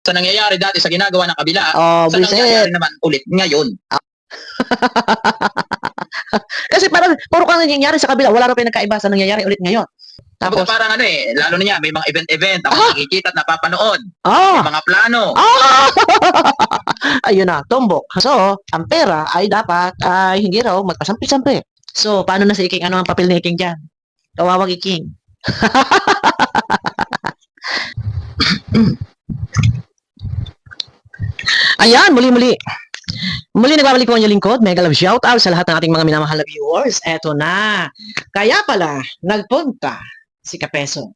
Sa nangyayari dati sa ginagawa ng kabila, Oh, sa nangyayari buisit. naman ulit ngayon. Kasi parang puro kang nangyayari sa kabila, wala na pinagkaiba sa nangyayari ulit ngayon. Tapos Tapos, parang ano eh, lalo na niya, may mga event-event, ako Ah! nakikita at napapanood. ah, May mga plano. ah, ayun na, tumbok. So, ang pera ay dapat ay hindi raw magpasampi-sampi. So, paano na si Iking? Ano ang papel ni Iking dyan? Kawawang Iking. Ayan, muli-muli. Muli nagbabalik po ang inyong lingkod. Mega love shoutout sa lahat ng ating mga minamahal na viewers. Eto na. Kaya pala, nagpunta si Kapeso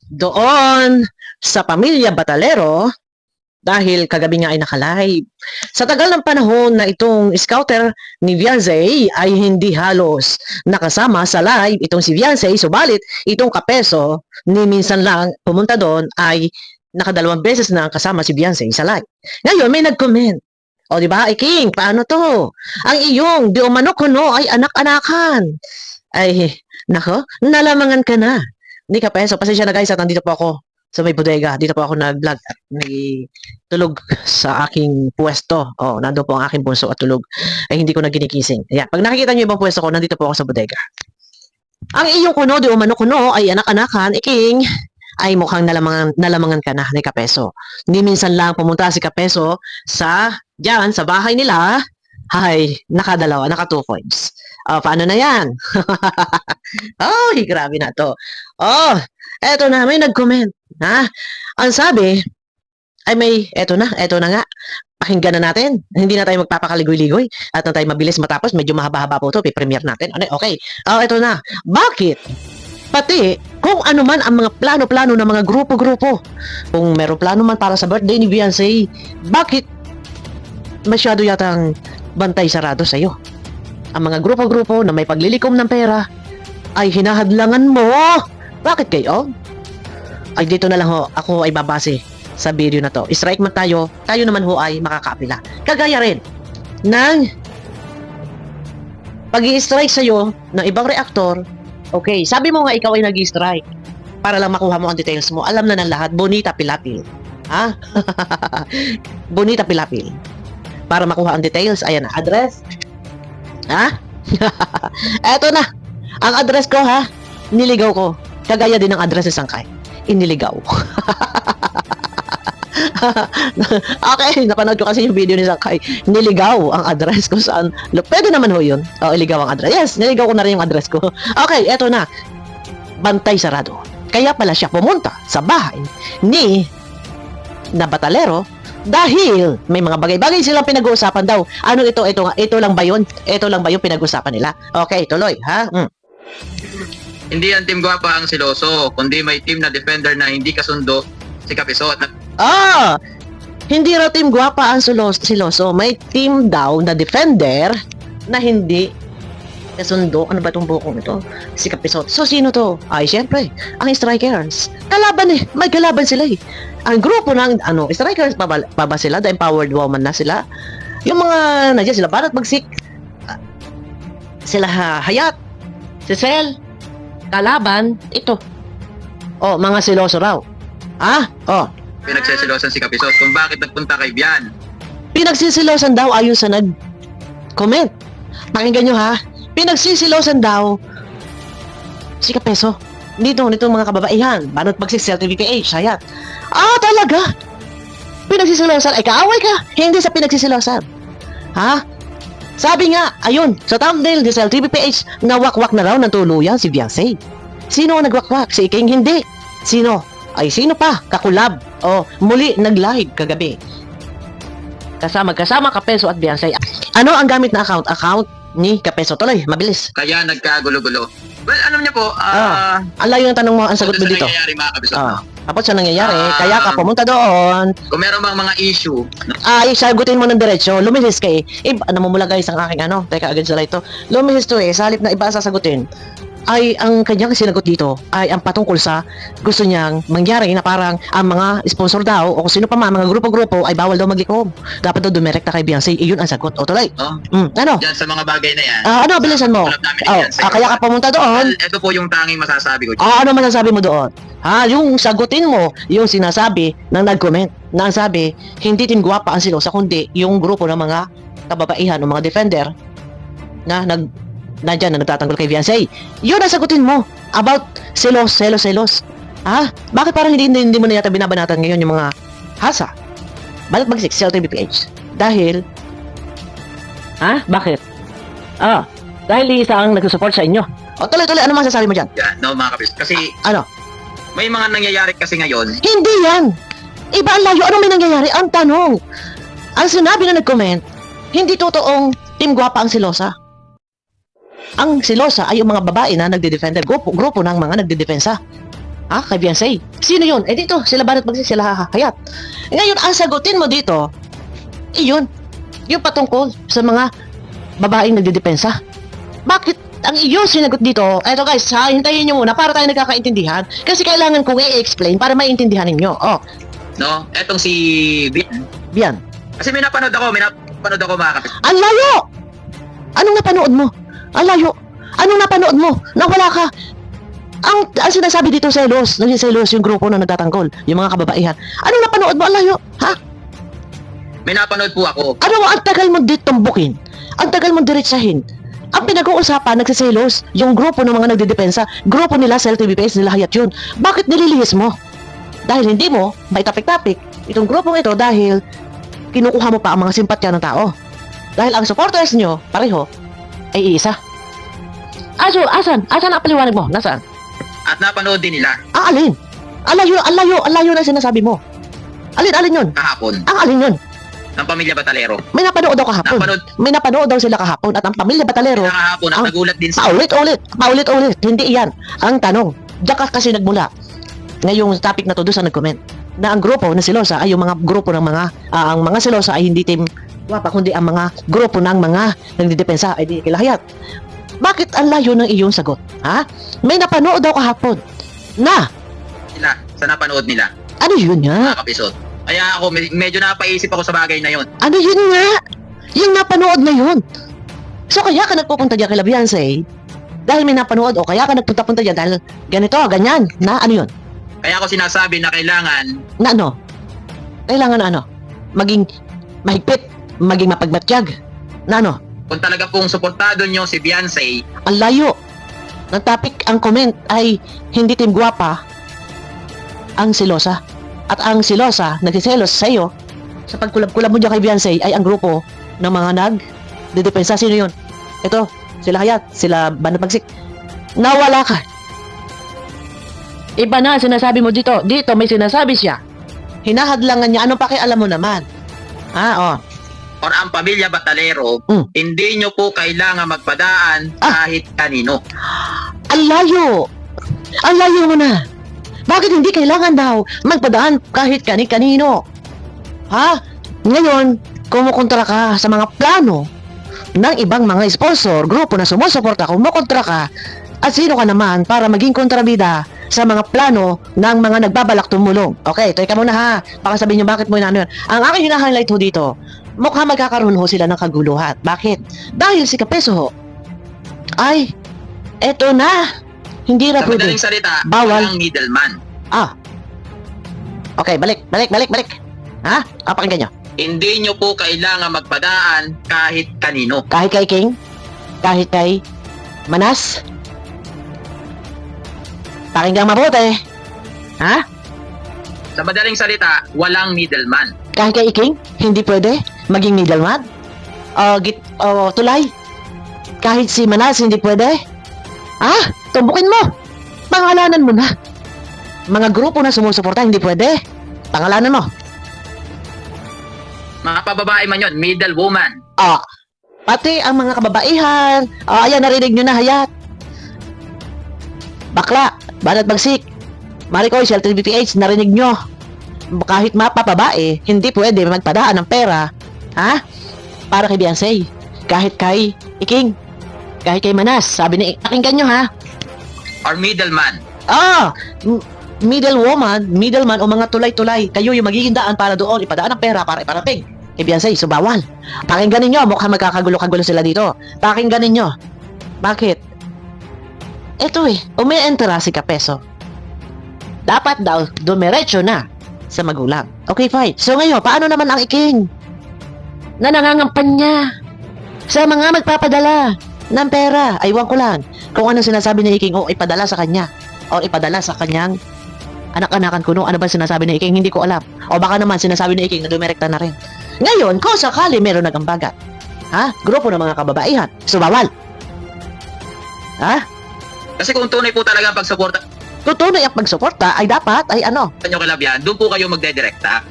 doon sa Pamilya Batalero dahil kagabi nga ay nakalive. Sa tagal ng panahon na itong scouter ni Vianzay ay hindi halos nakasama sa live itong si Vianzay, subalit itong Kapeso ni minsan lang pumunta doon ay nakadalawang beses na kasama si Vianzay sa live. Ngayon may nag-comment. O di ba? King, paano to? Ang iyong di umano kuno ay anak-anakan. Ay, nako, nalamangan ka na. Hindi ka peso. Pasensya na guys at nandito po ako sa may bodega. Dito po ako nag-vlog at tulog sa aking pwesto. Oh, nandoon po ang aking bunso at tulog. Ay hindi ko na ginikising. Ayan, pag nakikita niyo ibang pwesto ko, nandito po ako sa bodega. Ang iyong kuno, di umano kuno ay anak-anakan, King, ay mukhang nalamangan ka na ni Kapeso. Hindi minsan lang pumunta si Kapeso diyan sa bahay nila, ay nakadalawa, naka 2 coins. Paano na yan? Oh, grabe na to. Oh, eto na, may nag-comment. Ha? Ang sabi, eto na nga. Pakinggan na natin. Hindi na tayo magpapakaligoy-ligoy at na tayo mabilis matapos. Medyo mahaba-haba po ito. I-premiere natin. Ano, okay. Eto na. Bakit? Pati, kung ano man ang mga plano-plano ng mga grupo-grupo. Kung meron plano man para sa birthday ni Beyonce, bakit masyado yatang bantay sarado sa'yo? Ang mga grupo-grupo na may paglilikom ng pera ay hinahadlangan mo. Bakit kayo? Ay dito na lang ho, ako ay babase sa video na to. Strike man tayo naman ho ay makakaapila. Kagaya rin ng pag-i-strike sa'yo ng ibang reaktor. Okay, sabi mo nga ikaw ay nag-i-strike para lang makuha mo ang details mo. Alam na ng lahat, bonita pilapil. Ha? Bonita pilapil. Para makuha ang details, ayan na, address. Ha? Eto na. Ang address ko ha, niligaw ko. Kagaya din ng address ni Sangkay. Iniligaw. Okay, napanood ko kasi yung video ni Sangkay. Niligaw ang address ko saan. Pwede naman ho yun. Iligaw ang address. Yes, niligaw ko na rin yung address ko. Okay, eto na. Bantay sarado. Kaya pala siya pumunta sa bahay ni na Batalero dahil may mga bagay-bagay silang pinag-uusapan daw. Ano ito? Ito lang ba yun? Ito lang ba yung pinag-uusapan nila? Okay, tuloy, ha? Hindi yan team gwapa ang siloso, kundi may team na defender na hindi kasundo si Kapeso at Hindi raw team gwapa ang siloso. May team daw na defender na hindi kasundo. Ano ba itong bukong ito? Si Kapeso. So, sino to? Ay, syempre, ang strikers. Kalaban eh. May kalaban sila eh. Ang grupo ng, strikers, pa ba sila? The empowered woman na sila. Yung mga, nandiyan sila, Barat Magsik, sila Hayat, si Sel, kalaban, ito. Mga siloso raw. pinagsisilosan si Kapeso kung bakit nagpunta kay Bian. Pinagsisilosan daw ayon sa nag-comment. Pakinggan nyo ha. Pinagsisilosan daw si Kapeso. Nitong mga kababaihan. Banot magsisel TVPH. Hayat. Talaga? Pinagsisilosan? Ay, kaaway ka. Hindi sa pinagsisilosan. Ha? Sabi nga, ayun, sa thumbnail ni Cell TVPH, nawakwak na raw ng tuluyan si Beyonce. Sino ang nagwakwak? Si King hindi. Sino? Ay, sino pa? Kakulab. Muli nag-live kagabi. Kasama Kapeso at Beyonce. Ano ang gamit na account? Account ni Kapeso. Tuloy, mabilis. Kaya nagkagulo-gulo. Well, alam niyo po, Ang layo ng tanong mo, ang sagot mo dito. nangyayari mga Kapeso. Tapos sa nangyayari, kaya ka pumunta doon. Kung meron bang mga issue, Sagutin mo ng diretso, lumihis ka eh. Namumula guys ang aking teka agad sila ito. Lumihis to eh, sa halip na iba sasagutin. ay ang kanyang sinagot dito ay ang patungkol sa gusto niyang mangyari na parang ang mga sponsor daw o kung sino pa man, mga grupo-grupo ay bawal daw maglikom. Dapat daw dumirekta kay Beyonce. Iyon ang sagot. O tuloy. No? Ano? Diyan sa mga bagay na yan. Ano, bilisan mo. Tulad namin ni Oh, Beyonce. kaya ka pumunta doon. Well, ito po yung tanging masasabi ko. Ano masasabi mo doon? Yung sagutin mo, yung sinasabi ng nag-comment na ang sabi, hindi Team Guwapa ang silosa, kundi yung grupo ng mga kababaihan o mga defender na nandyan na nagtatanggol kay Beyonce. Yun ang sagutin mo about selos. Bakit parang hindi mo na yata binabanatan ngayon yung mga hasa? Balat magsik, CLTVPH. Dahil, bakit? Dahil isa ang nagsusupport sa inyo. O tuloy, ano masasabi mo dyan? Yan, no, mga kapis. Kasi Ano? may mga nangyayari kasi ngayon. Hindi yan! Iba ang layo. Anong may nangyayari? Ang tanong. Ang sinabi na nag-comment, hindi totoong Team Guwapa ang silosa. Ang silosa ay yung mga babae na nagde-defender. Grupo ng mga nagde-defensa. Kay Beyonce. Sino yun? Dito, sila Banat Magsik, sila Hayat. Ngayon, ang sagutin mo dito, iyon. Yung patungkol sa mga babaeng nagde-depensa. Bakit ang iyong sinagot dito? Eto guys, hintayin nyo muna para tayo nagkakaintindihan. Kasi kailangan kong i-explain para maintindihan ninyo. No? Etong si Bian. Kasi may napanood ako mga kapis. Ang layo! Anong napanood mo? Ang layo. Anong napanood mo? Nawala ka. Ang sinasabi dito selos yung grupo na nagtatanggol, yung mga kababaihan. Anong napanood mo? Ang layo. May napanood po ako. Ang tagal mo ditumbukin. Ang tagal mo diretsahin. Ang pinag-uusapan, nagsiselos, yung grupo ng mga nagdidepensa, grupo nila, CLTVPS, nila Hayat yun. Bakit nililihis mo? Dahil hindi mo, may topic-topic, itong grupong ito dahil kinukuha mo pa ang mga simpatya ng tao. Dahil ang supporters nyo, pareho, ay iisa. Asan ang paliwanag mo? Nasaan? At napanood din nila Alin? Ang layo na sinasabi mo. Alin yun? kahapon Alin yun? ng Pamilya Batalero. May napanood daw kahapon. May napanood daw sila kahapon at ang Pamilya Batalero, Kaya kahapon at nagulat din sa paulit-ulit. Hindi iyan. Ang tanong, diyan ka kasi nagmula. Ngayong topic na to doon sa nag-comment na ang grupo na silosa ay yung mga grupo ng mga ang mga silosa ay hindi Team Guwapa kundi ang mga grupo ng mga nagdidepensa ay di kilahayat. Bakit ang layo ng iyong sagot? May napanood daw kahapon na nila sa napanood nila ano yun nga? mga kapisot. Kaya ako medyo napaisip ako sa bagay na yon. Ano yun nga? Yung napanood na yun. So kaya ka nagpupunta dyan kay Beyonce dahil may napanood o kaya ka nagpunta-punta dyan dahil ganito, ganyan, na ano yun? Kaya ako sinasabi na kailangan Na ano? Kailangan ano? Maging mahigpit, maging mapagmatyag. Na ano? kung talaga pong suportado nyo si Beyonce, Ang layo ng topic, ang comment ay hindi Team Guwapa ang silosa. At ang silosa, nagsiselos sa iyo sa pagkulab-kulab mo dyan kay Beyonce ay ang grupo ng mga nagdedepensa. Sino yun? Ito, sila Hayat, sila Banat Magsik. Nawala ka. Iba na ang sinasabi mo dito. Dito may sinasabi siya. Hinahadlangan niya. Anong pakialam mo naman? or ang Pamilya Batalero, hindi nyo po kailangan magpadaan kahit kanino. Ang layo. Ang layo mo na. Bakit hindi kailangan daw magpadaan kahit kanino? Ngayon, kumukontra ka sa mga plano ng ibang mga sponsor, grupo na sumusuporta, kumukontra ka, at sino ka naman para maging kontrabida sa mga plano ng mga nagbabalak tumulong. Okay, teka muna baka sabihin nyo bakit mo yun. Ang aking hina-highlight ho dito, mukhang magkakaroon ho sila ng kaguluhan. Bakit? Dahil si Kapeso ho, ay, eto na, hindi na Sa pwede. madaling salita, Bawal. walang middleman. Okay, balik. Pakinggan nyo. Hindi nyo po kailangan magpadaan kahit kanino. Kahit kay King, kahit kay Manas, pakinggan mabuti. Sa madaling salita, walang middleman. Kahit kay King, hindi pwede maging middleman. Tulay. Kahit si Manas, hindi pwede. Tumbukin mo. Pangalanan mo na. Mga grupo na sumusuporta, hindi pwede. Pangalanan mo. Mga pababae man yun, middle woman. Pati ang mga kababaihan. Ayan, narinig nyo na, Hayat. Bakla, Banat Magsik, Maricoy, CLTVPH, narinig nyo. Kahit mapapabae, hindi pwede magpadaan ng pera. Para kay Beyonce. Kahit kay Iking. Kahit kay Manas. Sabi ni, pakinggan nyo or middleman. Middleman o mga tulay-tulay. Kayo yung magiging daan para doon, ipadaan ang pera para iparating kay Beyonce. So, bawal. Pakinggan ninyo, mukhang magkakagulo-kagulo sila dito. Pakinggan ninyo. Bakit? Ito umi-entera si Kapeso. Dapat daw, dumiretso na sa magulang. Okay, fine. So ngayon, paano naman ang iking na nangangampanya sa mga magpapadala ng pera? Aywan ko lang kung anong sinasabi ni Iking o ipadala sa kanya o ipadala sa kanyang anak-anakan kuno. Ano ba sinasabi ni Iking? Hindi ko alam. O baka naman sinasabi ni Iking na dumirekta na rin. Ngayon, kung sakali meron nagambagat, grupo ng mga kababaihan, so bawal. Kasi kung tunay po talaga ang pagsuporta Tutunay ang pagsuporta ay dapat ay ano. nyo kay Labian, doon po kayo magdedirekta.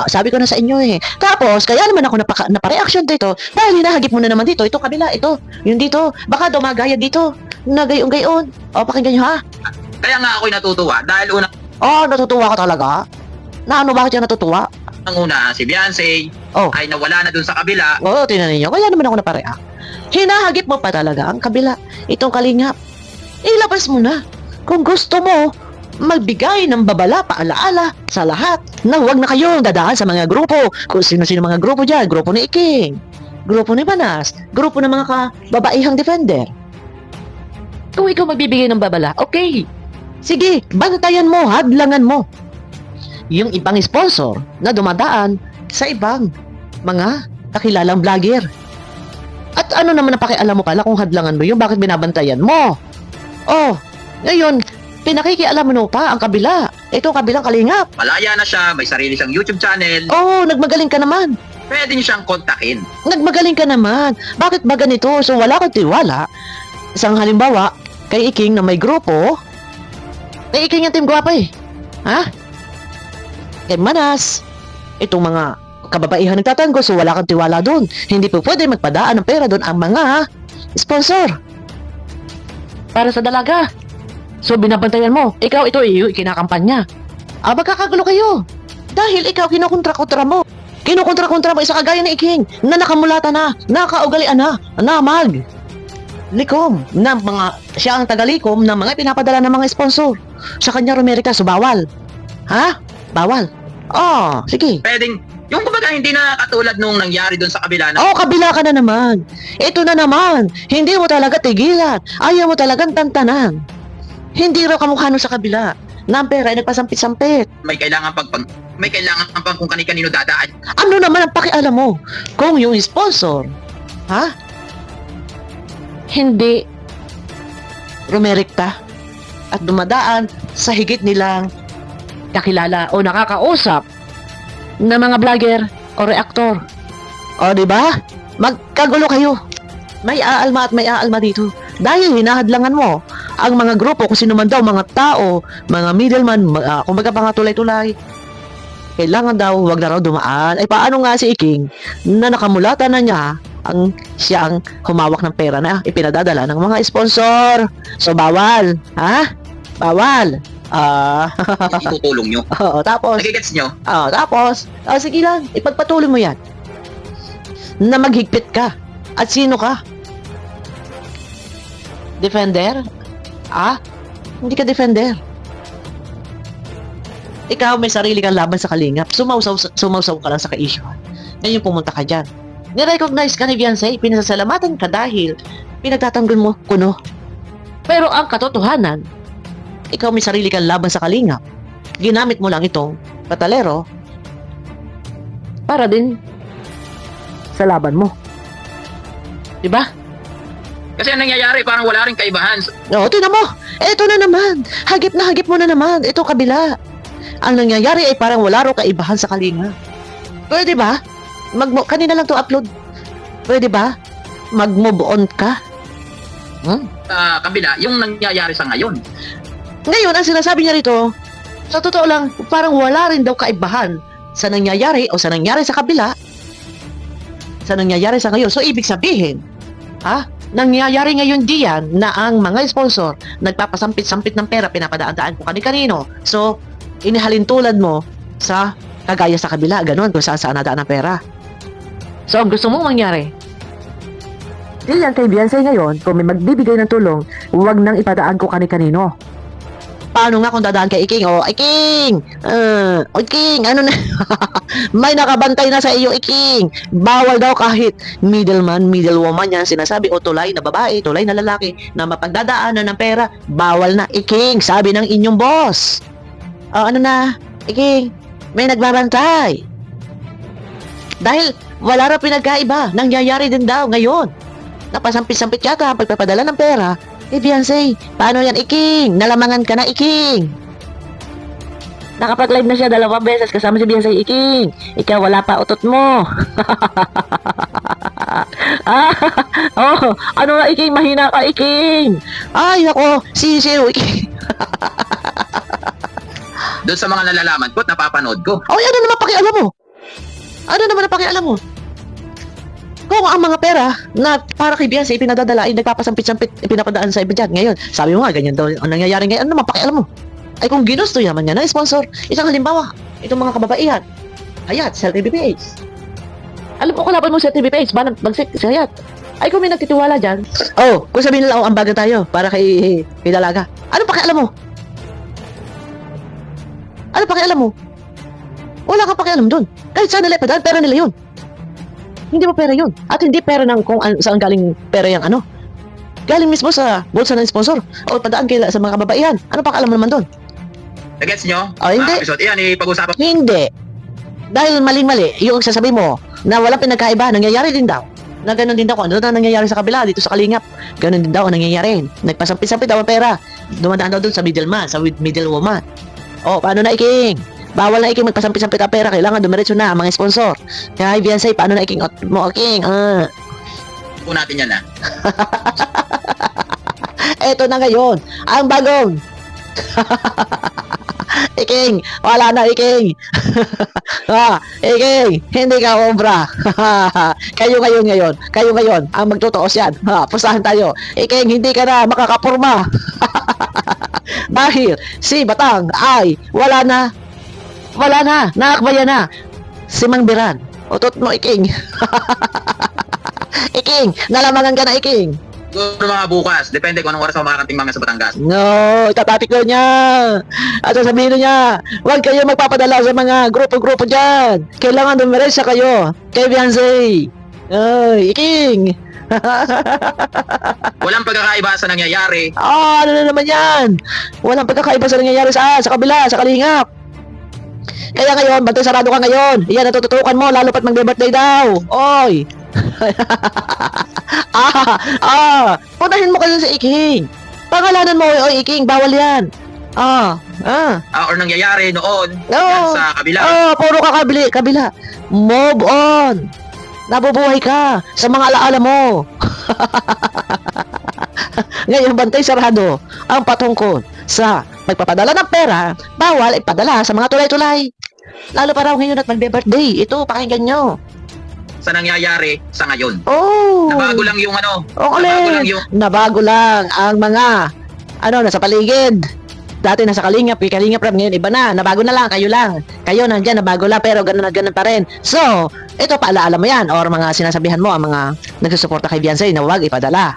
Sabi ko na sa inyo Tapos, kaya naman ako napareaction dito dahil hinahagip mo na naman dito. Ito kabila, ito. Yung dito. Baka dumagaya dito. Na gayon-gayon. O, pakinggan nyo Kaya nga ako'y natutuwa dahil natutuwa ka talaga. Bakit yan natutuwa? una si Beyonce ay nawala na doon sa kabila. Tingnan ninyo. Kaya naman ako napareact. Hinahagip mo pa talaga ang kabila. Itong kalingap. Ilabas mo na. Kung gusto mo, magbigay ng babala, paalaala sa lahat na huwag na kayong dadaan sa mga grupo. Kung sino-sino mga grupo dyan, grupo ni Iking, grupo ni Banas, grupo ng mga kababaihang defender. Kung ikaw magbibigay ng babala, okay. Sige, bantayan mo, hadlangan mo yung ibang sponsor na dumadaan sa ibang mga kakilalang vlogger. At ano naman na pakialam mo pala kung hadlangan mo yung bakit binabantayan mo? Ngayon, pinakikialam mo pa ang kabila. Ito kabilang kalingap. Malaya na siya, may sarili siyang YouTube channel. Nagmagaling ka naman. Pwede niyo siyang kontakin. Nagmagaling ka naman. Bakit ba ganito? So wala kang tiwala. Isang halimbawa, kay Iking na may grupo. Kay Iking yung team gwapa Kay Manas. Itong mga kababaihan nagtatanggol, so wala kang tiwala doon. Hindi po pwede magpadaan ng pera doon ang mga sponsor. Para sa dalaga. So, binabantayan mo. Ikaw, kinakampanya. Magkakagulo kayo. Dahil ikaw, kinukontra-kontra mo. Kinukontra-kontra mo isa kagaya ni Iking na nakamulata na, nakaugalian na likom ng mga, siya ang tagalikom ng mga pinapadala ng mga sponsor. Sa kanya, Romerica, so bawal. Bawal. Sige. Pwedeng, yung kumbaga hindi na katulad nung nangyari doon sa kabila na Kabila ka na naman. Ito na naman. Hindi mo talaga tigilan. Ayaw mo talagang tantanan. Hindi raw kamukha nun sa kabila. Na ang pera ay nagpasampit-sampit. may kailangan pang kung kani-kanino dadaan. Ano naman ang pakialam mo? Kung yung sponsor, hindi rumerikta at dumadaan sa higit nilang kakilala o nakakausap na mga vlogger o reactor. Di ba? Magkagulo kayo. May aalma at may aalma dito. Dahil hinahadlangan mo ang mga grupo, kung sino man daw, mga tao, mga middleman, kumbaga mga tulay-tulay. Kailangan daw, wag na raw dumaan. Ay paano nga si Iking na nakamulata na niya siya ang humawak ng pera na ipinadadala ng mga sponsor. So bawal. Bawal. Itutulong nyo. Tapos, Nagigets nyo? tapos, sige lang, ipagpatuloy mo yan. Na maghigpit ka. At sino ka? Defender? Hindi ka defender. Ikaw may sarili kang laban sa kalingap. Sumausaw ka lang sa ka-issue. Ngayon pumunta ka dyan. Nirecognize ka ni Beyonce, pinasasalamatan ka dahil pinagtatanggol mo kuno. Pero ang katotohanan, ikaw may sarili kang laban sa kalingap. Ginamit mo lang itong patalero para din sa laban mo. Diba? Kasi ang nangyayari parang wala rin kaibahan. Tingnan mo. Eto na naman. Hagip mo na naman. Ito kabila. Ang nangyayari ay parang wala rin kaibahan sa kalinga. Pwede ba? Kanina lang to upload. Pwede ba? Mag-move on ka? Kabila, yung nangyayari sa ngayon. Ngayon, ang sinasabi niya rito, sa totoo lang, parang wala rin daw kaibahan sa nangyayari o sa nangyari sa kabila sa nangyayari sa ngayon. So, ibig sabihin, nangyayari ngayon diyan na ang mga sponsor nagpapasampit-sampit ng pera, pinapadaan-daan kung kani-kanino. So, inihalintulad mo sa kagaya sa kabila, ganun, kung saan nadaan ang pera. So, ang gusto mong mangyari, Yan kay Beyonce ngayon, kung may magbibigay ng tulong, huwag nang ipadaan ko kani-kanino. Paano nga kung dadaan kay Iking? O, Iking! Iking, ano na? May nakabantay na sa iyo, Iking. Bawal daw kahit middleman, middlewoman yan sinasabi. O tulay na babae, tulay na lalaki na mapagdadaanan ng pera. Bawal na, Iking. Sabi ng inyong boss. O, ano na? Iking, may nagbabantay. Dahil wala raw pinagkaiba. Nangyayari din daw ngayon. Napasampit-sampit yata ang pagpapadala ng pera. Beyonce, paano yan, Iking? Nalamangan ka na, Iking. Nakapag-live na siya 2 beses kasama si Beyonce, Iking. Ikaw, wala pa utot mo. Ano na, Iking? Mahina ka, Iking. Ay, ako, sisiw, Iking. Doon sa mga nalalaman ko at napapanood ko. Ay, ano naman pakialam mo? Ano naman ang pakialam mo? Kung ang mga pera na para kay Beyonce pinadadala ay nagpapasampit-sampit pinapadaan sa iba dyan. Ngayon, sabi mo nga, ganyan daw ang nangyayari ngayon. Ano naman pakialam mo? Ay kung ginusto naman niya na sponsor, isang halimbawa, itong mga kababaihan, Hayat, Cell TV Page. Alam ko, kalaban mo sa TV Page, ba bagsik si Hayat? Ay kung may nagtitiwala dyan, kung sabihin nila, ang baga tayo para kay Dalaga. Ano pakialam mo? Ano pakialam mo? Wala kang pakialam dun. Kahit saan nila ipadaan, pera nila yun. Hindi mo pera yun. At hindi pera ng kung saan galing pera yung ano. Galing mismo sa bulsa ng sponsor. O padaan kayo sa mga kababaihan. Ano pa alam mo naman doon? Nagets nyo? Hindi. Episode, iyan, ipag-usapan. Hindi. Dahil maling-mali, yung sasabihin mo na walang pinagkaiba, nangyayari din daw. Na ganun din daw kung ano na nangyayari sa kabila, dito sa Kalingap. Ganun din daw ang nangyayari. Nagpasampit-sampit daw ang pera. Dumadaan daw doon sa middleman, sa middlewoman. O, paano na, Iking? Bawal na, Iking, magpasampit-sampit ang pera. Kailangan dumiretso na ang mga sponsor. Kaya, Beyonce, paano na, Iking? Mo, Iking, Po natin yan, Eto na ngayon, ang bagong. Iking, wala na, Iking. Iking, hindi ka obra. Kayo ngayon, ang magtutuos yan. Pustahan tayo. Iking, hindi ka na makakapurma. Dahil si Batang ay wala na, nakakbayan na. Si Mang Biran, utot mo, Iking. Iking, nalamangan ka na, Iking. Siguro mga bukas, depende kung anong oras ako makarating mga sa Batangas. No, itatatик daw niya. At sasabihin niya, huwag kayo magpapadala sa mga grupo-grupo dyan. Kailangan dumiretsa kayo kay Beyonce. Ay, Iking. Walang pagkakaiba sa nangyayari. Ano na naman yan? Walang pagkakaiba sa nangyayari sa kabila, sa Kalingap. Kaya ngayon, bantay sarado ka ngayon. Iyan, natututukan mo, lalo pat mag-birthday daw. Oy. Punahin mo kasi sa Iking. Pangalanan mo, oy, Iking, bawal yan. Or nangyayari noon Oo. yan sa kabila. Puro ka kabila. Move on. Nabubuhay ka sa mga alaala mo. Ngayon, bantay sarado ang patungkol sa magpapadala ng pera, bawal ipadala sa mga tulay-tulay. Lalo pa raw ngayon at magbe-birthday. Ito, pakinggan nyo. Sa nangyayari sa ngayon. Oh! Nabago lang yung ano. Nabago lang ang mga nasa paligid. Dati nasa Kalingap, Kalingap Rap, ngayon iba na. Nabago na lang, kayo lang. Kayo nandyan, nabago lang, pero ganun at ganun pa rin. So, ito, paalaala mo yan. Or mga sinasabihan mo, ang mga nagsusuporta kay Beyonce na huwag ipadala.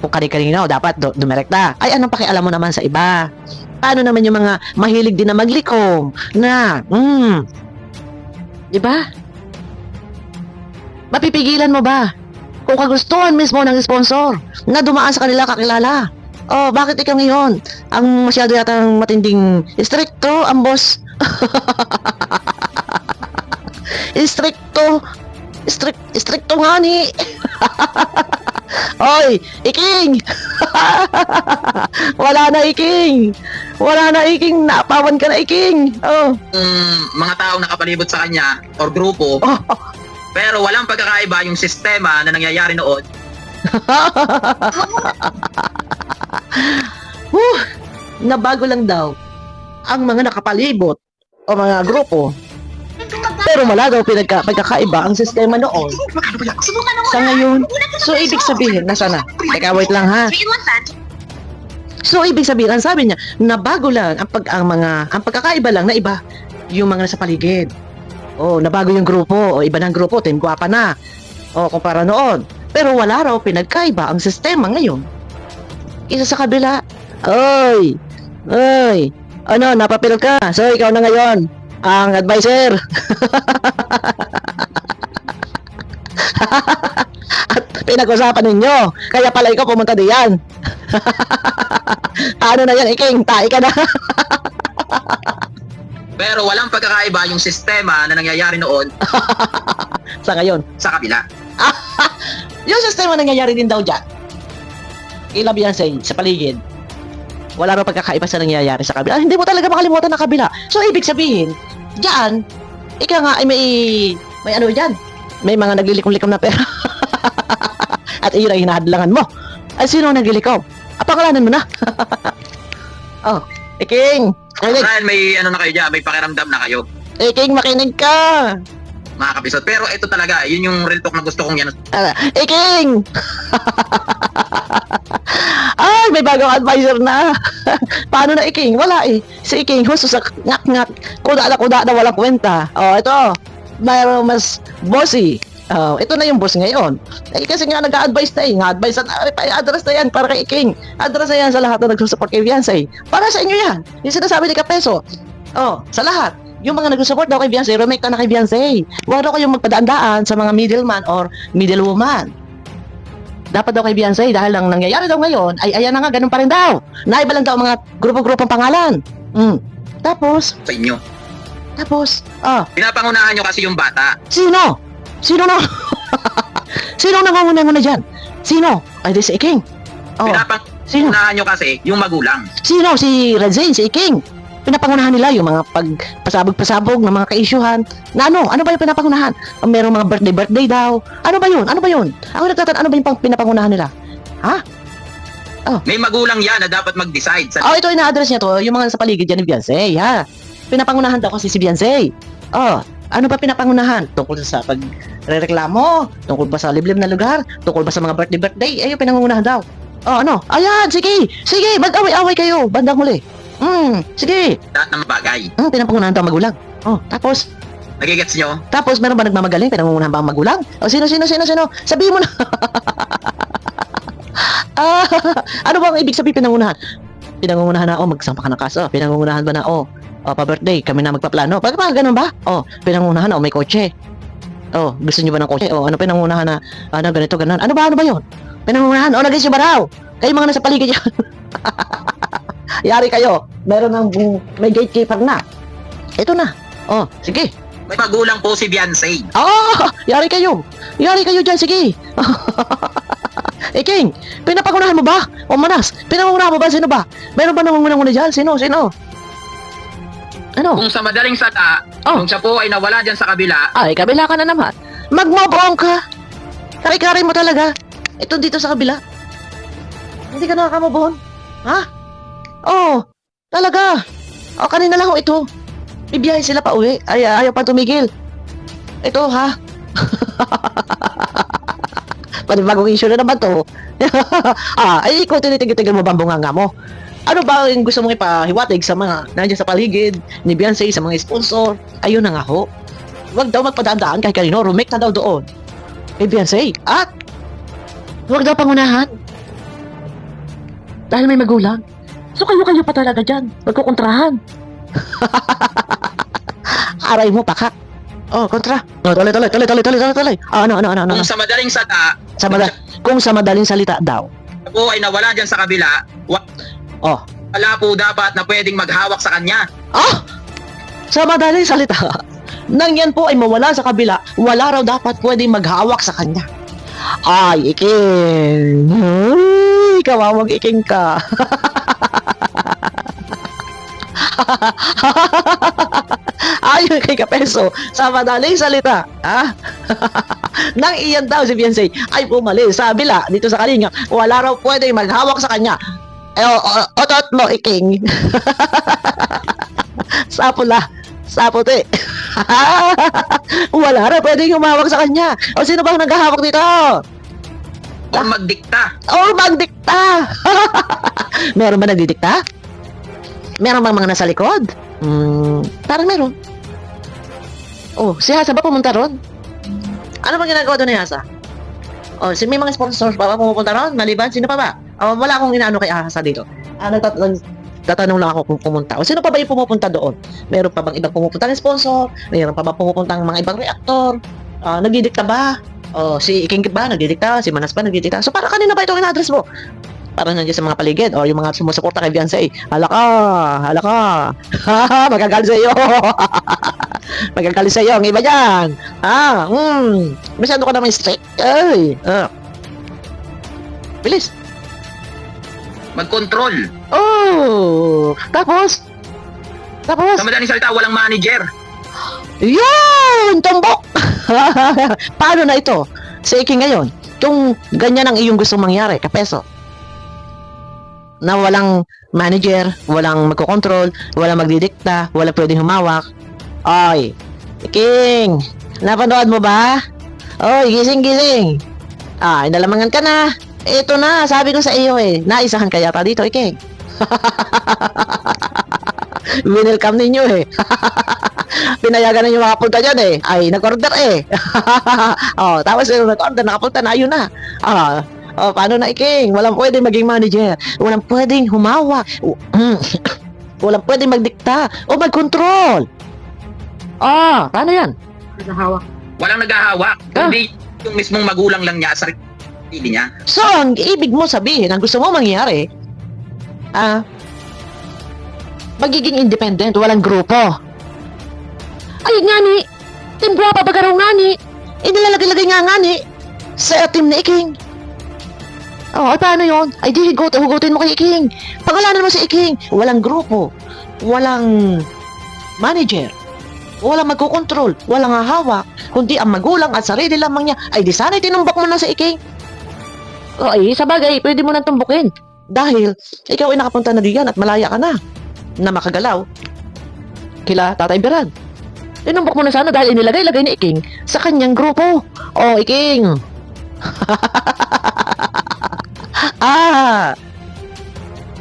Kung kani-kanino, dapat dumirekta. Ay, anong pakialam mo naman sa iba? Paano naman yung mga mahilig din na maglikom na, di ba? Mapipigilan mo ba? Kung kagustuhan mismo ng sponsor na dumaan sa kanila kakilala. Bakit ikaw ngayon? Ang masyado yatang matinding stricto ang boss. Stricto nga ni. Oy, Iking! Wala na, Iking! Napawan ka na, Iking! Mga taong nakapalibot sa kanya or grupo, pero walang pagkakaiba yung sistema na nangyayari noon. Nabago lang daw ang mga nakapalibot o mga grupo. Pero wala daw pagkakaiba ang sistema noon sa ngayon. So, ibig sabihin, nasa na? Teka, wait lang ha. So, ibig sabihin, ang sabi niya, nabago lang ang pagkakaiba lang na iba yung mga nasa paligid. Nabago yung grupo, o iba ng grupo, Team Guwapa na. Kumpara noon, Pero wala raw pinagkaiba ang sistema ngayon. Isa sa kabila, oy, oy, ano, napapil ka. So, ikaw na ngayon, ang advisor. At pinag-usapan ninyo. Kaya pala ikaw pumunta diyan. Ano na yan, Iking? Tae ka na. Pero walang pagkakaiba yung sistema na nangyayari noon Sa ngayon. sa kabila. Yung sistema nangyayari din daw dyan. Kila Beyonce, sa paligid. Wala raw pagkakaiba sa nangyayari sa kabila. Hindi mo talaga makalimutan ang kabila. So, ibig sabihin, dyan, ika nga ay may ano dyan. May mga naglilikom-likom na pera. At iyon ay hinahadlangan mo. Ay, sino ang naglilikom? Pangalanan mo na. Oh, Iking. Makinig. Brian, may ano na kayo dyan, may pakiramdam na kayo, Iking, makinig ka. mga kapisot. Pero ito talaga, yun yung real talk na gusto kong yan. Iking! Ay, may bagong advisor na. Paano na Iking? Wala eh. Si Iking, husto sa ngak-ngak. Kuda na walang kwenta. Oh, ito. Mayroong mas bossy. Oh, ito na yung boss ngayon. Eh, kasi nga nag-a-advise na eh. Nga-advise na, address na yan para kay Iking. Address na yan sa lahat na nagsusupport kay Beyonce. Para sa inyo yan. Yung sinasabi ni Kapeso. Oh, sa lahat. Yung mga nagsusupport daw kay Beyonce, remake na kay Beyonce. Huwag daw kayong magpadaan-daan sa mga middleman or middlewoman. Dapat daw kay Beyonce dahil ang nangyayari daw ngayon ay ayan na nga, ganun pa rin daw. Naiba lang daw mga grupo-grupong pangalan. Tapos, Sa inyo. Pinapangunahan nyo kasi yung bata. Sino? Sino na? Sino nangunguna mo na dyan? Sino? Ay, di si Iking. Oh, sino? Pinapangunahan nyo kasi yung magulang. Sino? Si Red Zane, si Iking. Pinapangunahan nila yung mga pagpasabog-pasabog ng mga ka-issuehan. Na ano? Ano ba yung pinapangunahan? Merong mga birthday daw. Ano ba yun? Ako nagtatanong, ano ba yung pinapangunahan nila? Ha? May magulang yan na dapat mag-decide sa Oh, ito ina-address niya to, yung mga sa paligid dyan ni Beyonce, ha? Pinapangunahan daw kasi si Beyonce. Oh, ano ba pinapangunahan? Tungkol sa pagrereklamo? Tungkol ba sa liblib na lugar? Tungkol ba sa mga birthday? Ay, yung pinangungunahan daw. Oh, ano? Ayan, sige! Sige, mag-away-away kayo, bandang huli. Sige. lahat ng bagay. Pinapangunahan daw ang magulang. Oh, tapos, Nagigets nyo? meron ba nagmamagaling? Pinangungunahan ba ang magulang? Oh, sino? Sabihin mo na. Ano ba ang ibig sabihin pinangungunahan? Pinangungunahan na, magsama ka ng kaso. Pinangungunahan ba na, pa-birthday, kami na magpaplano. Pag ganun ba? Pinangungunahan na, may kotse. Gusto niyo ba ng kotse? Ano pinangungunahan na, ganito, ganun. Ano ba yun? Pinangungunahan, nag-isyo ba raw? Kayo mga nasa paligid yan. Yari kayo, may gatekeeper na. Ito na. Sige. May magulang po si Beyonce. Yari kayo dyan, sige. King, pinapangunahan mo ba? O Manas, pinangungunahan mo ba? Sino ba? Meron ba nangungunang dyan? Sino? Ano? Kung sa madaling sala, kung siya po ay nawala dyan sa kabila, Ay, kabila ka na naman. Magmobong ka. Kari-kari mo talaga. Ito dito sa kabila. Hindi ka nakakamobon. Ha? Talaga. Kanina lang ito. Ibiyahe sila pa uwi. Ayaw pa tumigil. Ito, ha? Panibagong issue na naman to. Ay, ikaw tinitigil mo ba ang bunganga mo? Ano ba yung gusto mong ipahiwatig sa mga nandiyan sa paligid ni Beyonce, sa mga sponsor? Ayun na nga ho. Huwag daw magpadaan-daan kahit kanino. Rumake na daw doon. Kay Beyonce. At huwag daw pangunahan. Dahil may magulang. So kayo pa talaga dyan. Magkukontrahan. Aray mo, pakak. Kontra. Tuloy. Ano? kung sa madaling sala, Kung sa madaling salita daw. siya po ay nawala dyan sa kabila, wala po dapat na pwedeng maghawak sa kanya. Sa madaling salita, nang yan po ay mawala sa kabila, wala raw dapat pwedeng maghawak sa kanya. Ay, Iking. Ay, kawawang Iking ka. Ayon kay Kapeso, sa madaling salita, nang iyan daw si Beyonce ay pumalis sa kabila dito sa Kalinga, wala raw pwedeng maghawak sa kanya. Otot mo, Iking. Saputi. Wala raw pwedeng humawak sa kanya. O sino bang naghahawak dito? O magdikta. Magdikta. Meron ba nagdidikta? Meron bang mga nasa likod? Parang meron. Si Hasa ba pumunta ron? Ano bang ginagawa doon ni Hasa? Oh, may mga sponsors pa ba pumupunta ron? Maliban, sino pa ba? Wala akong inaano kay Ahasa dito. Tatanong lang ako kung pumunta. O sino pa ba yung pumupunta doon? Meron pa bang ibang pumupunta ng sponsor? Meron pa ba pumupunta ng mga ibang reactor? Nagdidikta ba? O si Iking ba nagdidikta? Si Manas ba nagdidikta? So para kanina ba itong in-address mo? Para nandiyan sa mga paligid o yung mga sumusuporta kay Beyonce. Hala ka. Magagalit sa iyo. Magagalit sa iyo ang iba diyan. Masyado ka naman strict. Bilis. Mag-control. Tapos? Sa madaling salita, walang manager. Yun! Tumbok! Paano na ito? Sa Iking ngayon, kung ganyan ang iyong gustong mangyari, kapeso, na walang manager, walang magkocontrol, walang magdidikta, walang pwedeng humawak, oy, Iking, napanood mo ba? Oy, gising. Inalamangan ka na. Ito na, sabi ko sa iyo naisahan ka yata dito, Iking. Winelcome ninyo Pinayagan na yung mga punta dyan Ay, nag-order tapos nag-order, nakapunta na, ayun na. Paano na, Iking? Walang pwedeng maging manager. Walang pwedeng humawak. Walang pwedeng magdikta o mag-control. Paano yan? Walang naghahawak. Hindi yung mismong magulang lang niya sa sarili niya. So, ang ibig mo sabihin, ang gusto mo mangyari, magiging independent, walang grupo. Ay, nga ni, team guwapa bagaraw nga ni, nilalagay nga ni, sa team ni Iking. Ay paano yun? Ay di, hugutin mo kay Iking. Pangalanan mo si Iking. Walang grupo, walang manager, walang magkukontrol, walang hahawak, kundi ang magulang at sarili lamang niya. Ay di sana'y tinumbok mo na si Iking. Ay, sa bagay, pwede mo nang tumbukin. Dahil, ikaw ay nakapunta na diyan at malaya ka na makagalaw kila Tatay Beran. Tinumbok mo na sana dahil inilagay-lagay ni Iking sa kanyang grupo. Iking.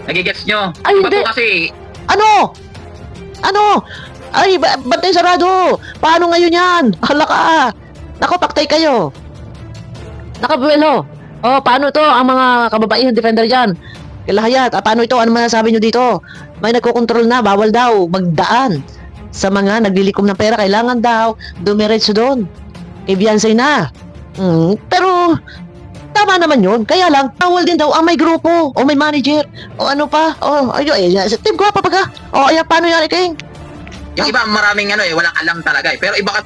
Nagigets nyo? Ay, Iba hindi. po kasi, Ano? Ay, bantay sarado. Paano ngayon yan? Hala ka. Nako, paktay kayo. Nakabuelo. Paano to ang mga kababaihan defender dyan? Kilahayat, paano ito? Ano masasabi nyo dito? May nagkokontrol na, bawal daw magdaan sa mga naglilikom ng pera. Kailangan daw dumiretso doon. Kay Beyonce na. Pero, tama naman yun. Kaya lang, bawal din daw ang may grupo o may manager o ano pa. Team ko pa baga. Ayan, paano yan, Iking? yung iba maraming walang alam talaga Pero iba ka,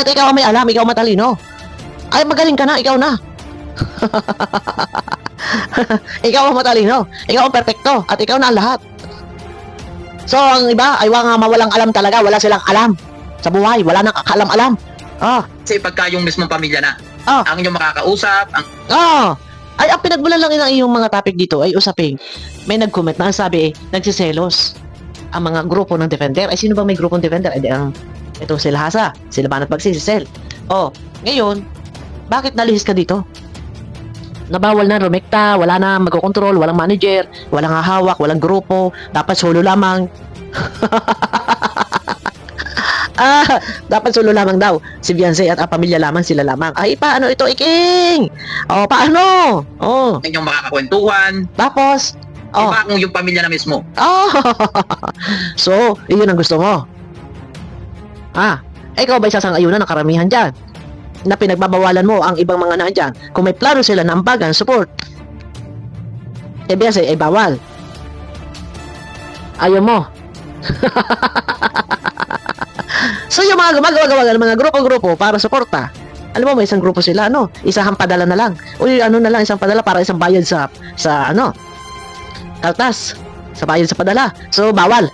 Ito ikaw ang may alam, ikaw matalino. Ay, magaling ka na, ikaw na. Ikaw ang matalino, ikaw ang perfecto, at ikaw na ang lahat. So, ang iba ay mawalang alam talaga, wala silang alam sa buhay, wala nang alam-alam. kasi pagka yung mismong pamilya na, ang inyong makakausap, Ay, ang pinagmulan lang ng iyong mga topic dito ay usaping, may nag-comment na ang sabi, nagsiselos ang mga grupo ng defender. Ay, sino ba may grupong defender? Ay, itong sila Hasa, sila Banat Magsisisel. Ngayon, bakit nalihis ka dito? Nabawal na rumekta, wala na magkocontrol, walang manager, walang hahawak, walang grupo, dapat solo lamang. Dapat solo lamang daw si Beyonce at ang pamilya lamang, sila lamang. Ay, paano ito, Iking? Paano? inyong makakakwentuhan, Tapos, iba kung yung pamilya na mismo. So, iyon ang gusto mo. Ikaw ba'y sasang-ayunan ng karamihan dyan? Na pinagbabawalan mo ang ibang mga nandyan. Kung may plano sila na ambagan, support. Beyonce ay bawal. Ayaw mo. So, yung mga gumagawa ng mga grupo-grupo para suporta. Alam mo, may isang grupo sila, isang padala na lang. Isang padala para isang bayad sa kaltas. Sa bayad sa padala. So, bawal.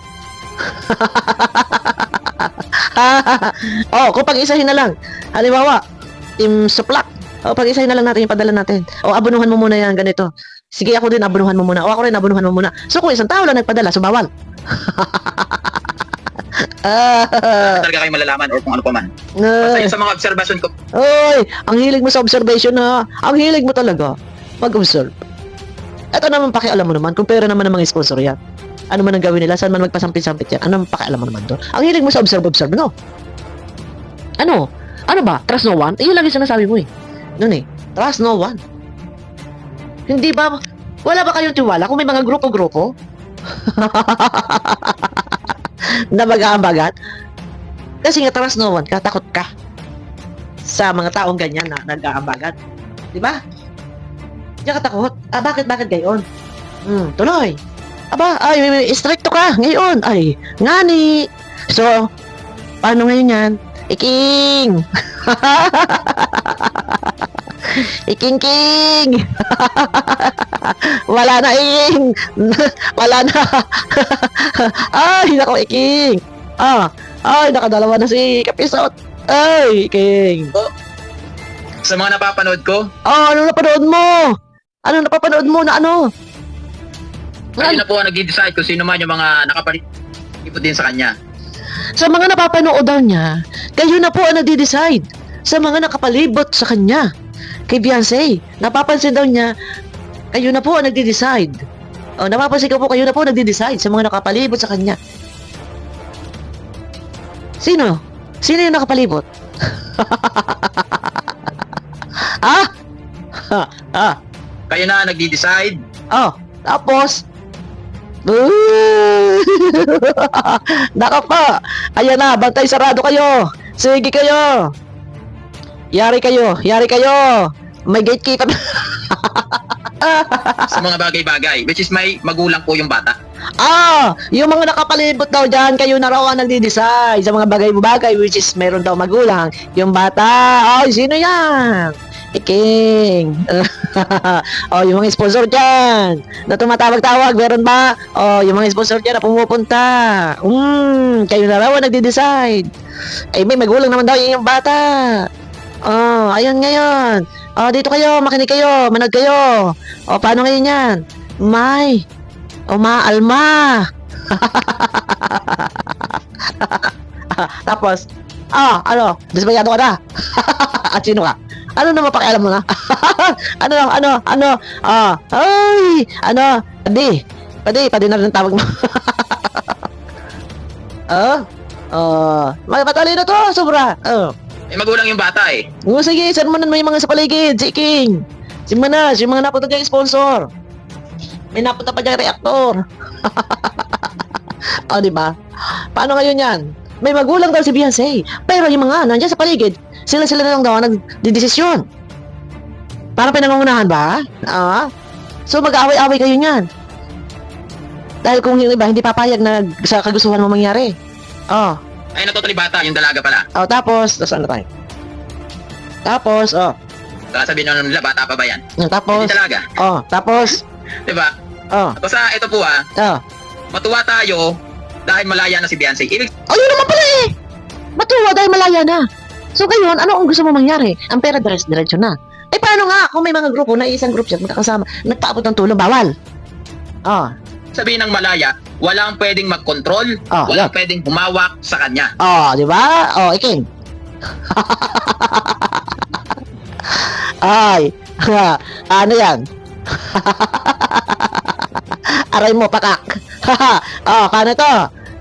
Kung pag-isahin na lang. Halimbawa, Team Suplak. Pag-isahin na lang natin yung padala natin. Abunuhan mo muna yan, ganito. Sige, ako din, abunuhan mo muna. Ako rin, abunuhan mo muna. So, kung isang tao lang nagpadala, so bawal. Talaga kayo malalaman or kung ano pa man. Basta yun sa mga observation ko. Ang hilig mo sa observation Ang hilig mo talaga. Mag-observe. Ito naman, pakialam mo naman. Kung pera naman ng mga sponsor yan. Ano man ang gawin nila? Saan man magpasampit-sampit yan? Ano pakialam mo naman doon? Ang hilig mo sa observe, no? Ano ba? Trust no one? Iyon lagi sinasabi mo Noon Trust no one. Hindi ba, wala ba kayong tiwala kung may mga grupo-grupo? Na mag-aambagan? Kasi nga trust no one ka, takot ka sa mga taong ganyan na nag-aambagan. Di ba? Diyan ka takot. Bakit gayon? Tuloy. Ay, stricto ka ngayon. Ay, ngani. So, paano ngayon yan? Iking! Iking! Wala na, ing! Wala na! Ay, nako, iking! Ay, nakadalawa na si Kapisot! Ay, iking! Sa mga napapanood ko, Ano napanood mo? Ano napapanood mo na ano? kayo na po ang nag-decide kung sino man yung mga nakapalibot din sa kanya. Sa mga napapanood daw niya, kayo na po ang nagde-decide sa mga nakapalibot sa kanya. Kay Beyonce, napapansin daw niya, kayo na po ang nagde-decide. Napapansin ko po, kayo na po ang nagde-decide sa mga nakapalibot sa kanya. Sino? Sino yung nakapalibot? Kayo na nagdi-decide. Tapos, naka pa. Ayan na, bantay sarado kayo. Sige kayo. Yari kayo. May gatekeeper. Sa mga bagay-bagay, which is may magulang po yung bata. Yung mga nakapalibot daw dyan, kayo na raw ang nagdi-decide sa mga bagay-bagay, which is meron daw magulang. Yung bata, sino yan? Iking. Yung mga sponsor dyan na tumatawag-tawag, meron ba? Yung mga sponsor dyan na pumupunta. Kayo na raw ang nagdi-decide. May magulang naman daw yung bata. Ayun ngayon. Dito kayo, makinig kayo, manood kayo. Paano ngayon yan? Alma. Tapos, disbayado ka na. At sino ka? Ano naman pakialam mo na? Pwede na rin ang tawag mo. Matalino to, sobra. May magulang yung bata eh. Sige, sermonan mo yung mga sa paligid, si King. Si Manas, yung mga napunta dyan sponsor. May napunta pa dyan reaktor. Diba? Paano ngayon yan? May magulang daw si Beyonce. Pero yung mga nandiyan sa paligid, sila na lang daw ang nagdidesisyon. Para pinangungunahan ba? So mag-aaway-aaway kayo niyan. Dahil kung yung iba hindi papayag na sa kagustuhan mo mangyari. Ay, totally bata, yung dalaga pala. Tapos, saan na tayo? Tapos, Sabihin na nila, bata pa ba yan? Tapos, Hindi dalaga. Tapos, Diba? oh, Basta ito po matuwa tayo dahil malaya na si Beyonce. Yun naman pala eh! Matuwa dahil malaya na. So ngayon, ano ang gusto mo mangyari? Ang pera diretso na. Paano nga kung may mga grupo na isang group chat magkakasama, nagpaabot ng tulong, bawal. Sabihin ng malaya, walang pwedeng mag-control, walang pwedeng humawak sa kanya. Di ba? Iking. Ay, ano yan? Aray mo, pakak. Paano to?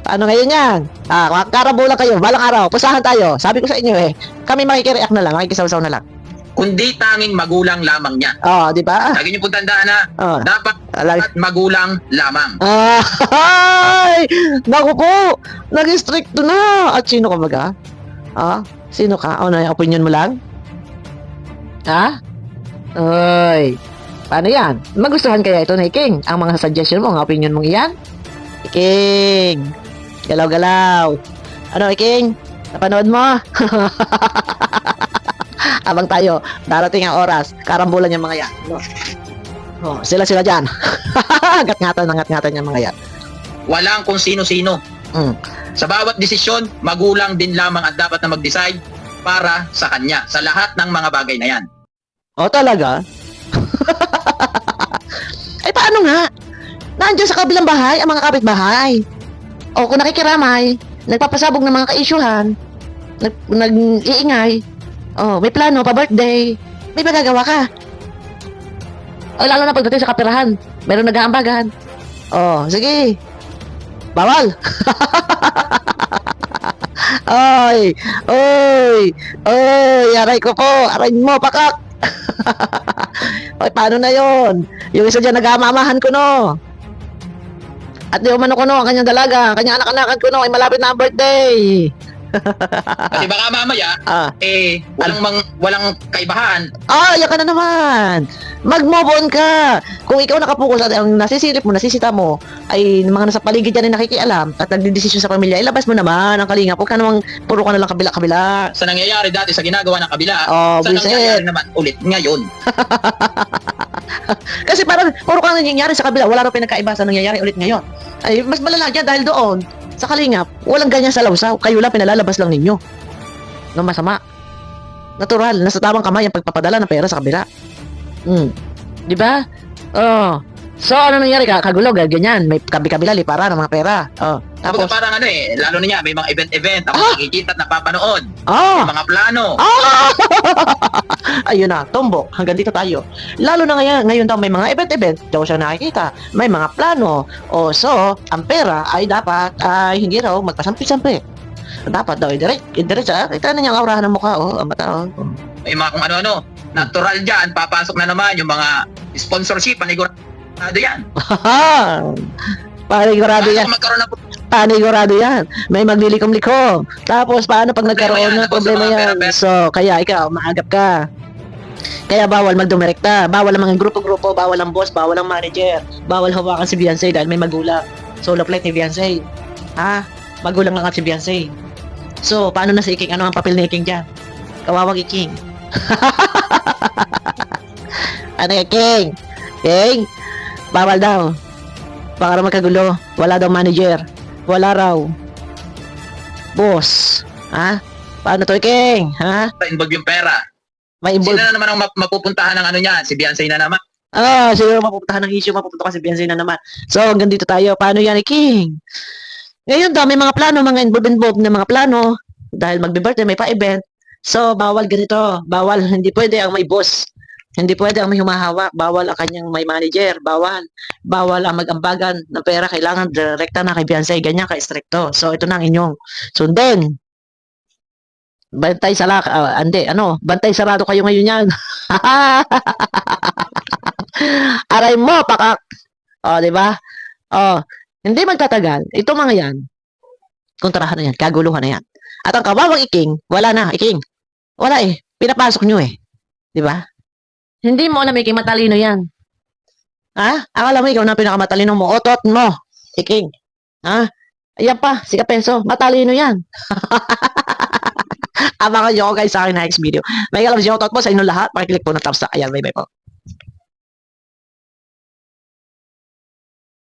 Paano ngayon yan? Karabulan kayo, balang araw, pusahan tayo. Sabi ko sa inyo kami makikireact na lang, makikisaw-saw na lang. Kundi tanging magulang lamang niya. Di ba? Lagi niyo po tandaan na, dapat magulang lamang. Ay! Naku po! Nag-stricto na! At sino ka baga? Sino ka? Ano yung opinion mo lang? Ay! Paano yan? Magustuhan kaya ito na King? Ang mga suggestion mo, ang opinion mong iyan? King! Galaw-galaw! Ano King? Napanood mo? Abang tayo, darating ang oras, karambulan yung mga yan. Sila dyan. Ngat-ngatan yung mga yan. Walang kung sino-sino. Sa bawat desisyon, magulang din lamang ang dapat na mag-decide para sa kanya, sa lahat ng mga bagay na yan. Talaga? Paano nga? Nandiyan sa kabilang bahay, ang mga kapitbahay. Kung nakikiramay, nagpapasabog ng mga ka-isyuhan, nag-iingay, may plano pa birthday, may magagawa ka. Lalo na pagdating sa kapirahan, meron nag-aambagan. Sige. Bawal. Aray ko po. Aray mo, pakak. Oy, paano na yon? Yung isa dyan, nag-aamamahan ko, no? At di umano ko, no, ang kanyang dalaga, ang kanyang anak-anakan ko, no, ay malapit na ang birthday. Kasi baka mamaya, Ah, walang kaibahan. yan ka na naman. Mag-move on ka. Kung ikaw nakapokus at ang nasisilip mo, nasisita mo, ay mga nasa paligid yan ay nakikialam at nagdidesisyon sa pamilya, ilabas mo naman ang kalingap. Huwag ka namang puro ka na lang kabila-kabila. Sa nangyayari dati sa ginagawa ng kabila, Oh, sa buisit. nangyayari naman ulit ngayon. Kasi parang puro kang nangyayari sa kabila, wala rin pinagkaiba sa nangyayari ulit ngayon. Ay, mas malala dyan dahil doon, sa kalingap, walang ganyan sa lawsaw. Kayo lang, pinalalabas lang ninyo. No, masama. Natural, nasa tamang kamay ang pagpapadala ng pera sa kabila. Di ba? Oh. So, ano nangyari? Kagulo, ganyan. May kabi-kabila, lipara ng mga pera. Oh. Tapos Tapos, parang lalo na niya, may mga event-event, ako nakikita at napapanood. oh. May mga plano. Ah! Ayun na, tumbok. Hanggang dito tayo. Lalo na ngayon daw may mga event-event, daw siya nakikita. May mga plano. O so, ang pera ay dapat ay hindi raw magpasampi-sampi. Dapat daw i-direct siya. Kita na niya ang aurahan ng mukha. Oh, ang mata. Oh. May mga kung ano-ano. Natural dyan, papasok na naman yung mga sponsorship, panigurado yan. Panigurado yan. Paano magkaroon ng Panigurado yan. May maglilikom-likom. Tapos, paano pag nagkaroon ng problema yan? So, kaya ikaw, maagap ka. Kaya bawal magdumirekta. Bawal ang mga grupo-grupo. Bawal ang boss. Bawal ang manager. Bawal hawakan si Beyonce dahil may magulang. Solo flight ni Beyonce. Ha? Magulang lang at si Beyonce. So, paano na si Iking? Ano ang papel ni Iking dyan? Kawawang Iking. Ano yung King? King? Bawal daw. Baka raw magkagulo. Wala daw manager. Wala raw. Boss. Ha? Paano to, King? Ha? involve yung pera? May Sino involved. na naman ang mapupuntahan ng ano niya? Si Beyonce na naman. Siguro mapupuntahan ng issue, mapupunta kasi Beyonce na naman. So, hanggang dito tayo. Paano yan, King? Ngayon daw, may mga plano, mga involved na mga plano. Dahil magbe-birthday, may pa-event. So, bawal ganito. Bawal, hindi pwede ang may boss. Hindi pwede ang may humahawak. Bawal ang kanyang may manager. Bawal. Bawal ang mag-ambagan ng pera. Kailangan direkta na kay Beyonce. Ganyan ka-stricto. So, ito na ang inyong sundin. Bantay bantay sarado kayo ngayon yan. Aray mo, pakak. Di ba? Hindi magtatagal. Ito mga yan, kontrahan na yan, kaguluhan na yan. At ang kawawang Iking, wala na, Iking. Wala eh. Pinapasok nyo eh. Di ba? Hindi mo alam, Iking, matalino yan. Ha? Akala mo ikaw na pinakamatalino mo. Otot mo, Iking. Ha? Ayan pa, si Kapeso, matalino yan. Abangan nyo ako guys sa akin next video. May alam shoutout po sa inyong lahat. Pakiclick po ng thumbs up. Ayan, bye bye po.